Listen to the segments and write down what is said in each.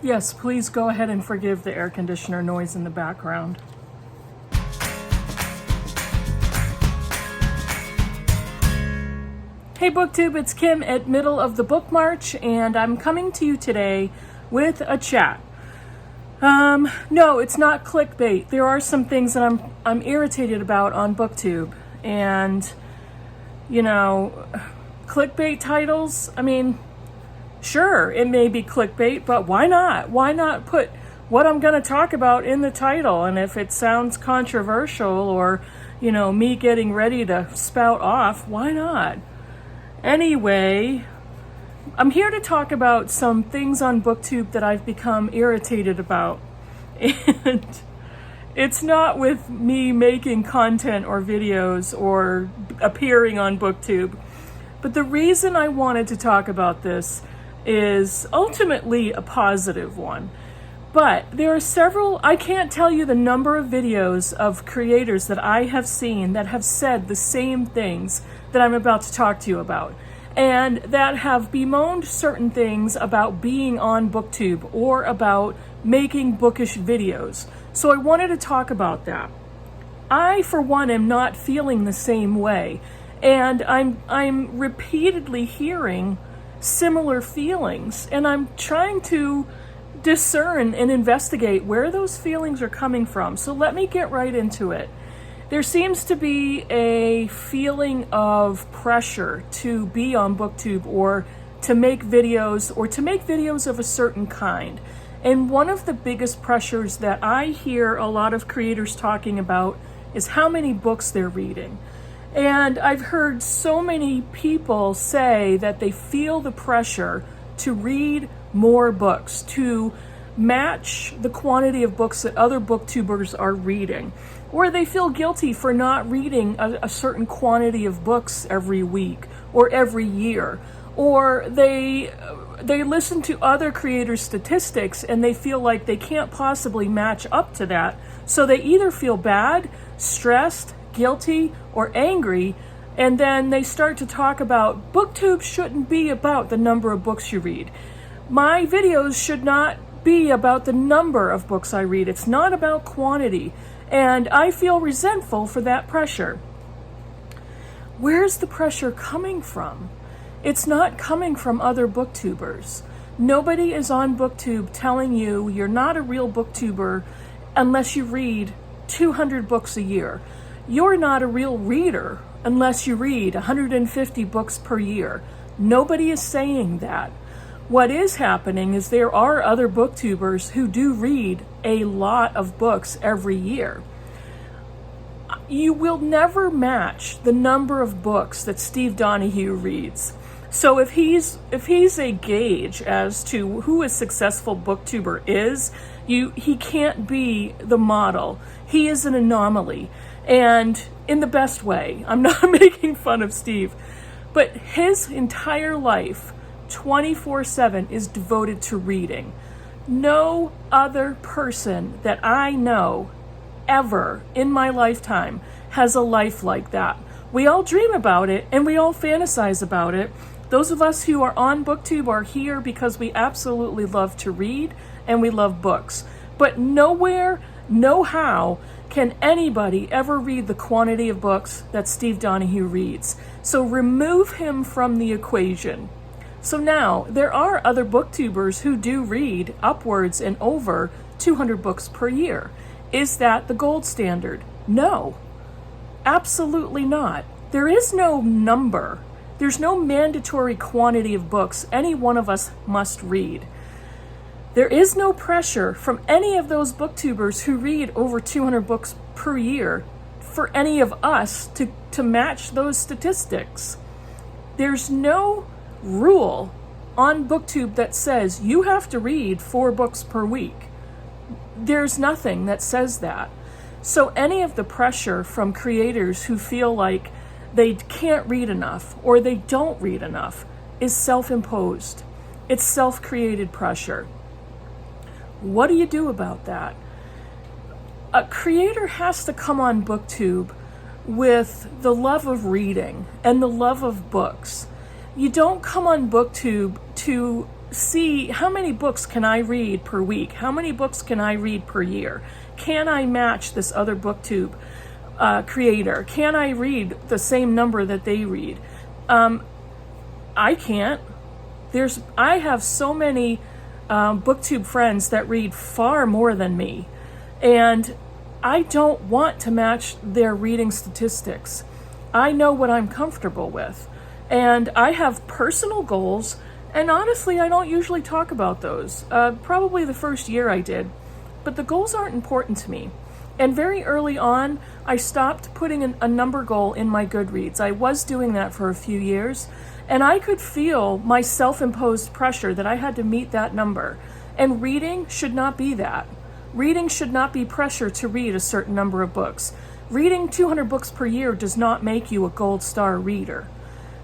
Yes, please go ahead and forgive the air conditioner noise in the background. Hey Booktube, it's Kim at Middle of the Book March, and I'm coming to you today with a chat. No, it's not clickbait. There are some things that I'm irritated about on Booktube, and clickbait titles. I mean, sure, it may be clickbait, but why not? Why not put what I'm going to talk about in the title? And if it sounds controversial or, me getting ready to spout off, why not? Anyway, I'm here to talk about some things on Booktube that I've become irritated about. And it's not with me making content or videos or appearing on Booktube. But the reason I wanted to talk about this is ultimately a positive one. But there are several, I can't tell you the number of videos of creators that I have seen that have said the same things that I'm about to talk to you about, and that have bemoaned certain things about being on Booktube or about making bookish videos. So I wanted to talk about that. I, for one, am not feeling the same way, and I'm repeatedly hearing similar feelings, and I'm trying to discern and investigate where those feelings are coming from. So let me get right into it. There seems to be a feeling of pressure to be on Booktube or to make videos of a certain kind. And one of the biggest pressures that I hear a lot of creators talking about is how many books they're reading. And I've heard so many people say that they feel the pressure to read more books, to match the quantity of books that other booktubers are reading. Or they feel guilty for not reading a certain quantity of books every week or every year. Or they listen to other creators' statistics and they feel like they can't possibly match up to that. So they either feel bad, stressed, guilty, or angry, and then they start to talk about Booktube shouldn't be about the number of books you read. My videos should not be about the number of books I read. It's not about quantity. And I feel resentful for that pressure. Where's the pressure coming from? It's not coming from other booktubers. Nobody is on Booktube telling you you're not a real booktuber unless you read 200 books a year. You're not a real reader unless you read 150 books per year. Nobody is saying that. What is happening is there are other booktubers who do read a lot of books every year. You will never match the number of books that Steve Donoghue reads. So if he's a gauge as to who a successful booktuber is, he can't be the model. He is an anomaly, and in the best way. I'm not making fun of Steve, but his entire life 24/7 is devoted to reading. No other person that I know ever in my lifetime has a life like that. We all dream about it and we all fantasize about it. Those of us who are on Booktube are here because we absolutely love to read and we love books. But nowhere, no how can anybody ever read the quantity of books that Steve Donoghue reads. So remove him from the equation. So now, there are other booktubers who do read upwards and over 200 books per year. Is that the gold standard? No, absolutely not. There is no number. There's no mandatory quantity of books any one of us must read. There is no pressure from any of those booktubers who read over 200 books per year for any of us to match those statistics. There's no rule on Booktube that says you have to read 4 books per week. There's nothing that says that. So any of the pressure from creators who feel like they can't read enough or they don't read enough is self-imposed. It's self-created pressure. What do you do about that? A creator has to come on Booktube with the love of reading and the love of books. You don't come on Booktube to see how many books can I read per week? How many books can I read per year? Can I match this other Booktube creator? Can I read the same number that they read? I can't. I have so many Booktube friends that read far more than me, and I don't want to match their reading statistics. I know what I'm comfortable with, and I have personal goals, and honestly, I don't usually talk about those. Probably the first year I did, but the goals aren't important to me. And very early on, I stopped putting a number goal in my Goodreads. I was doing that for a few years, and I could feel my self-imposed pressure that I had to meet that number. And reading should not be that. Reading should not be pressure to read a certain number of books. Reading 200 books per year does not make you a gold star reader.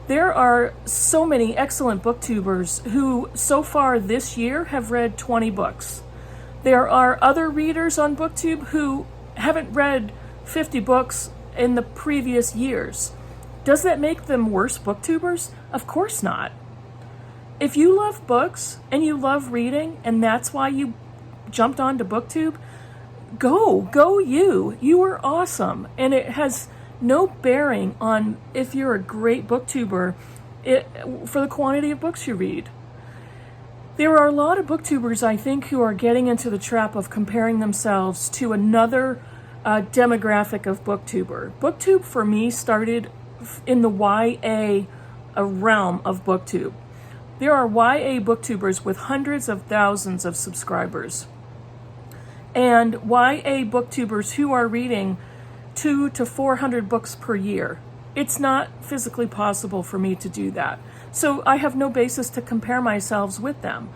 There are so many excellent booktubers who so far this year have read 20 books. There are other readers on Booktube who haven't read 50 books in the previous years. Does that make them worse booktubers? Of course not. If you love books and you love reading and that's why you jumped onto Booktube, go you. You are awesome. And it has no bearing on if you're a great booktuber for the quantity of books you read. There are a lot of booktubers, I think, who are getting into the trap of comparing themselves to another demographic of booktuber. Booktube, for me, started in the YA realm of Booktube. There are YA booktubers with hundreds of thousands of subscribers, and YA booktubers who are reading 200 to 400 books per year. It's not physically possible for me to do that. So I have no basis to compare myself with them.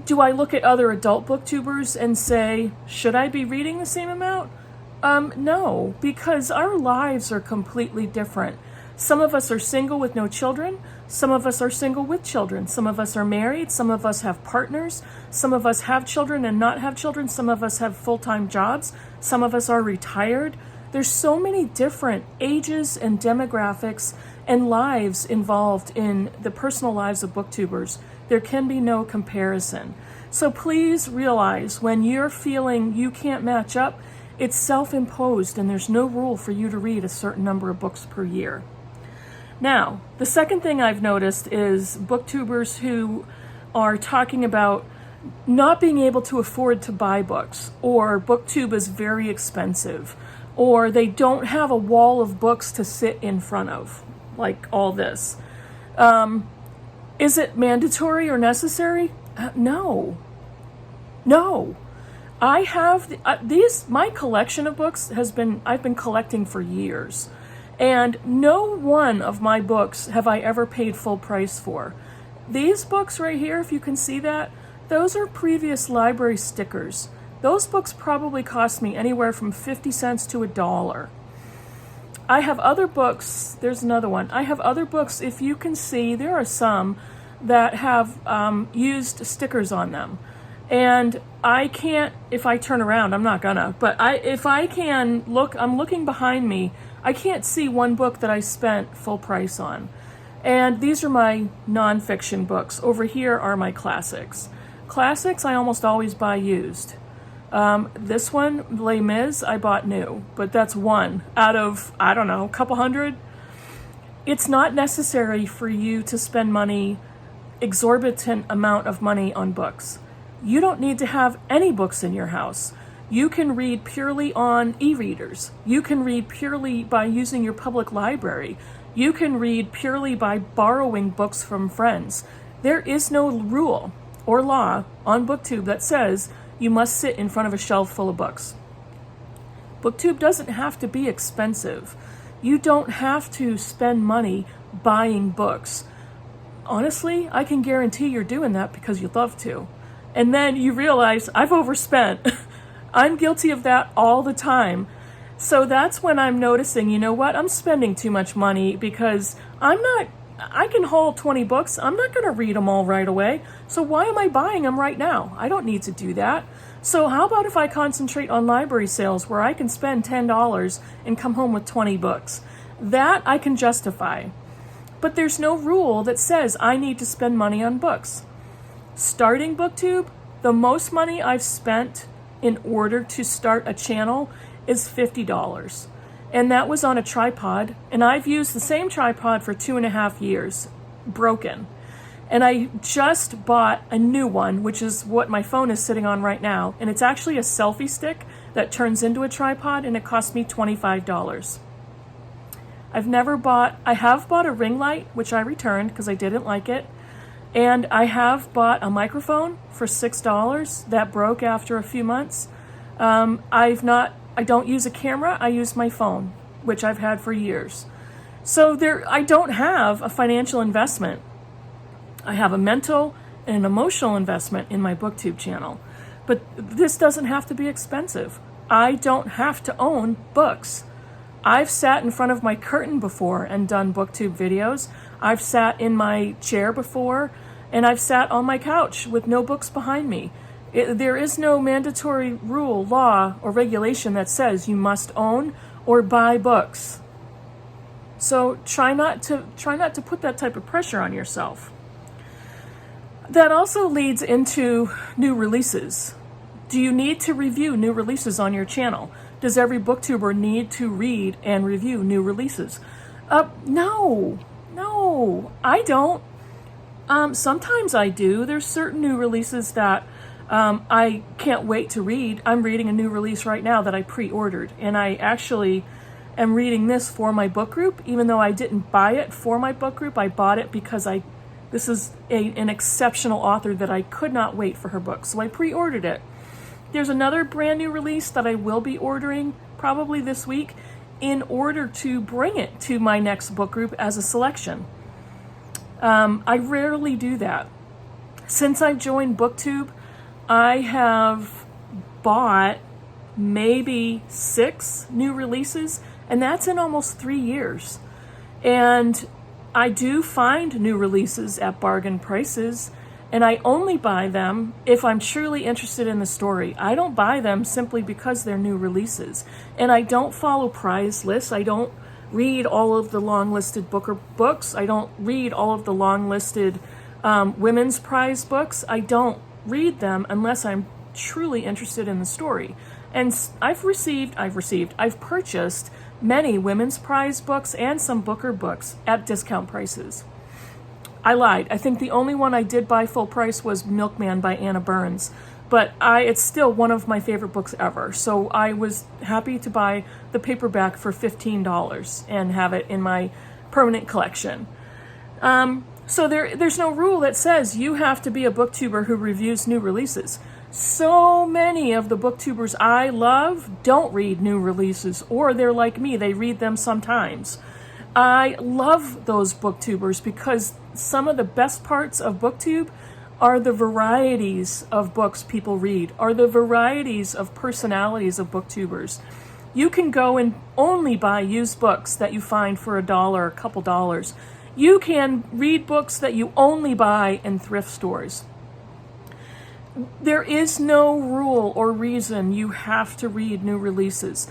Do I look at other adult booktubers and say, should I be reading the same amount? No, because our lives are completely different. Some of us are single with no children. Some of us are single with children. Some of us are married. Some of us have partners. Some of us have children and not have children. Some of us have full-time jobs. Some of us are retired. There's so many different ages and demographics and lives involved in the personal lives of booktubers. There can be no comparison. So please realize when you're feeling you can't match up, it's self-imposed and there's no rule for you to read a certain number of books per year. Now, the second thing I've noticed is booktubers who are talking about not being able to afford to buy books, or Booktube is very expensive, or they don't have a wall of books to sit in front of, like all this. Is it mandatory or necessary? No. I have my collection of books I've been collecting for years, and no one of my books have I ever paid full price for. These books right here, if you can see that, those are previous library stickers. Those books probably cost me anywhere from 50 cents to $1. I have other books, there's another one. I have other books, if you can see, there are some that have used stickers on them. And I can't, if I turn around, I'm not gonna, but if I can look, I'm looking behind me, I can't see one book that I spent full price on. And these are my nonfiction books. Over here are my classics. Classics I almost always buy used. This one, Les Mis, I bought new, but that's one out of, I don't know, a couple hundred. It's not necessary for you to spend money, exorbitant amount of money on books. You don't need to have any books in your house. You can read purely on e-readers. You can read purely by using your public library. You can read purely by borrowing books from friends. There is no rule or law on Booktube that says you must sit in front of a shelf full of books. Booktube doesn't have to be expensive. You don't have to spend money buying books. Honestly, I can guarantee you're doing that because you love to. And then you realize, I've overspent. I'm guilty of that all the time. So that's when I'm noticing, you know what, I'm spending too much money because I can haul 20 books. I'm not going to read them all right away. So why am I buying them right now? I don't need to do that. So how about if I concentrate on library sales where I can spend $10 and come home with 20 books? That I can justify. But there's no rule that says I need to spend money on books. starting Booktube, the most money I've spent in order to start a channel is $50. And that was on a tripod. And I've used the same tripod for 2.5 years, broken. And I just bought a new one, which is what my phone is sitting on right now. And it's actually a selfie stick that turns into a tripod, and it cost me $25. I have bought a ring light, which I returned because I didn't like it. And I have bought a microphone for $6 that broke after a few months. I don't use a camera, I use my phone, which I've had for years. So I don't have a financial investment. I have a mental and an emotional investment in my Booktube channel. But this doesn't have to be expensive. I don't have to own books. I've sat in front of my curtain before and done Booktube videos. I've sat in my chair before, and I've sat on my couch with no books behind me. There is no mandatory rule, law, or regulation that says you must own or buy books. So try not to put that type of pressure on yourself. That also leads into new releases. Do you need to review new releases on your channel? Does every booktuber need to read and review new releases? No, I don't. Sometimes I do. There's certain new releases that I can't wait to read. I'm reading a new release right now that I pre-ordered, and I actually am reading this for my book group. Even though I didn't buy it for my book group, I bought it because this is an exceptional author that I could not wait for her book, so I pre-ordered it. There's another brand new release that I will be ordering probably this week in order to bring it to my next book group as a selection. I rarely do that. Since I've joined Booktube, I have bought maybe 6 new releases, and that's in almost 3 years. And I do find new releases at bargain prices, and I only buy them if I'm truly interested in the story. I don't buy them simply because they're new releases. And I don't follow prize lists. I don't read all of the long-listed books. I don't read all of the long-listed women's prize books. I don't read them unless I'm truly interested in the story. And I've purchased many women's prize books and some Booker books at discount prices. I lied. I think the only one I did buy full price was Milkman by Anna Burns, but it's still one of my favorite books ever. So I was happy to buy the paperback for $15 and have it in my permanent collection. So there's no rule that says you have to be a booktuber who reviews new releases. So many of the booktubers I love don't read new releases, or they're like me, they read them sometimes. I love those booktubers because some of the best parts of Booktube are the varieties of books people read, are the varieties of personalities of booktubers. You can go and only buy used books that you find for $1, a couple dollars. You can read books that you only buy in thrift stores. There is no rule or reason you have to read new releases.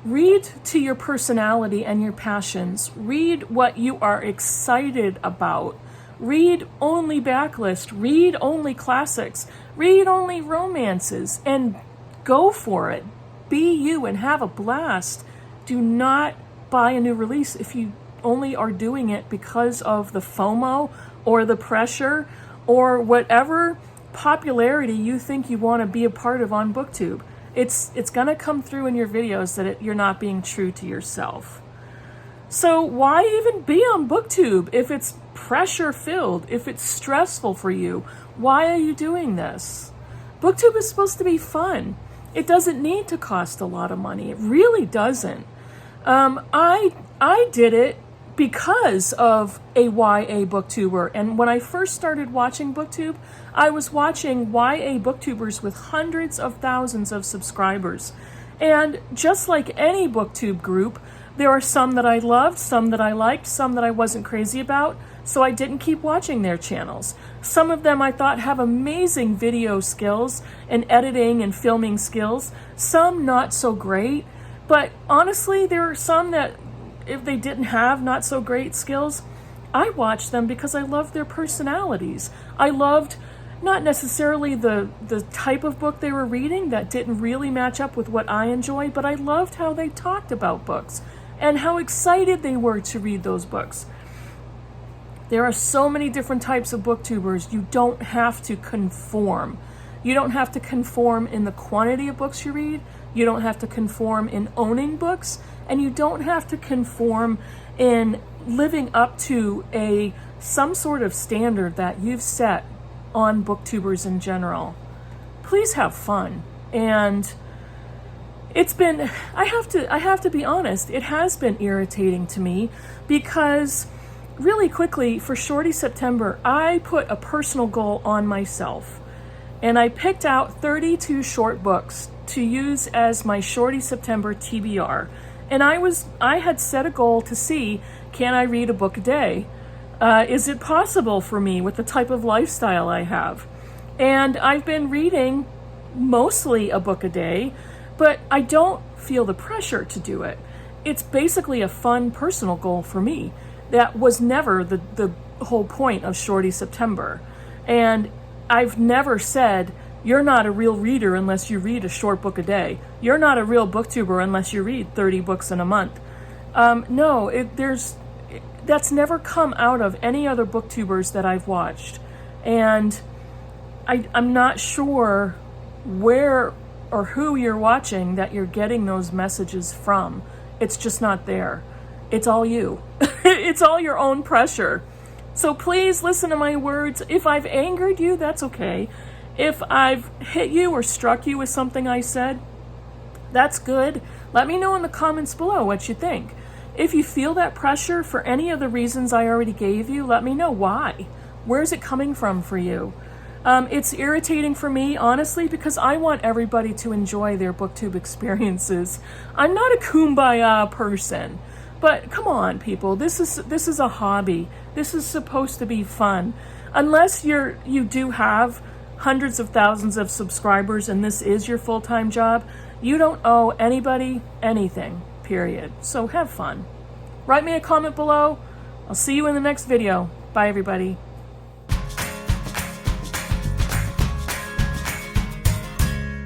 Read to your personality and your passions. Read what you are excited about. Read only backlist. Read only classics. Read only romances. And go for it. Be you and have a blast. Do not buy a new release if you only are doing it because of the FOMO or the pressure or whatever popularity you think you want to be a part of on Booktube. It's going to come through in your videos that you're not being true to yourself. So why even be on Booktube if it's pressure-filled, if it's stressful for you? Why are you doing this? Booktube is supposed to be fun. It doesn't need to cost a lot of money. It really doesn't. I did it because of a YA booktuber. And when I first started watching Booktube, I was watching YA booktubers with hundreds of thousands of subscribers. And just like any Booktube group, there are some that I loved, some that I liked, some that I wasn't crazy about, so I didn't keep watching their channels. Some of them I thought have amazing video skills and editing and filming skills, some not so great. But honestly, there are some that, if they didn't have not so great skills, I watched them because I loved their personalities. I loved not necessarily the type of book they were reading that didn't really match up with what I enjoy, but I loved how they talked about books and how excited they were to read those books. There are so many different types of booktubers. You don't have to conform. You don't have to conform in the quantity of books you read. You don't have to conform in owning books. And you don't have to conform in living up to some sort of standard that you've set on booktubers in general. Please have fun. And it's been, I have to be honest, it has been irritating to me because really quickly for Shorty September, I put a personal goal on myself. And I picked out 32 short books to use as my Shorty September TBR. And I had set a goal to see, can I read a book a day? Is it possible for me with the type of lifestyle I have? And I've been reading mostly a book a day, but I don't feel the pressure to do it. It's basically a fun personal goal for me. That was never the whole point of Shorty September. And I've never said, you're not a real reader unless you read a short book a day. You're not a real booktuber unless you read 30 books in a month. That's never come out of any other booktubers that I've watched. And I'm not sure where or who you're watching that you're getting those messages from. It's just not there. It's all you. It's all your own pressure. So please listen to my words. If I've angered you, that's okay. If I've hit you or struck you with something I said, that's good. Let me know in the comments below what you think. If you feel that pressure for any of the reasons I already gave you, let me know why. Where is it coming from for you? It's irritating for me, honestly, because I want everybody to enjoy their booktube experiences. I'm not a kumbaya person. But come on, people, this is a hobby. This is supposed to be fun. Unless you do have hundreds of thousands of subscribers and this is your full-time job, you don't owe anybody anything, period. So have fun. Write me a comment below. I'll see you in the next video. Bye, everybody.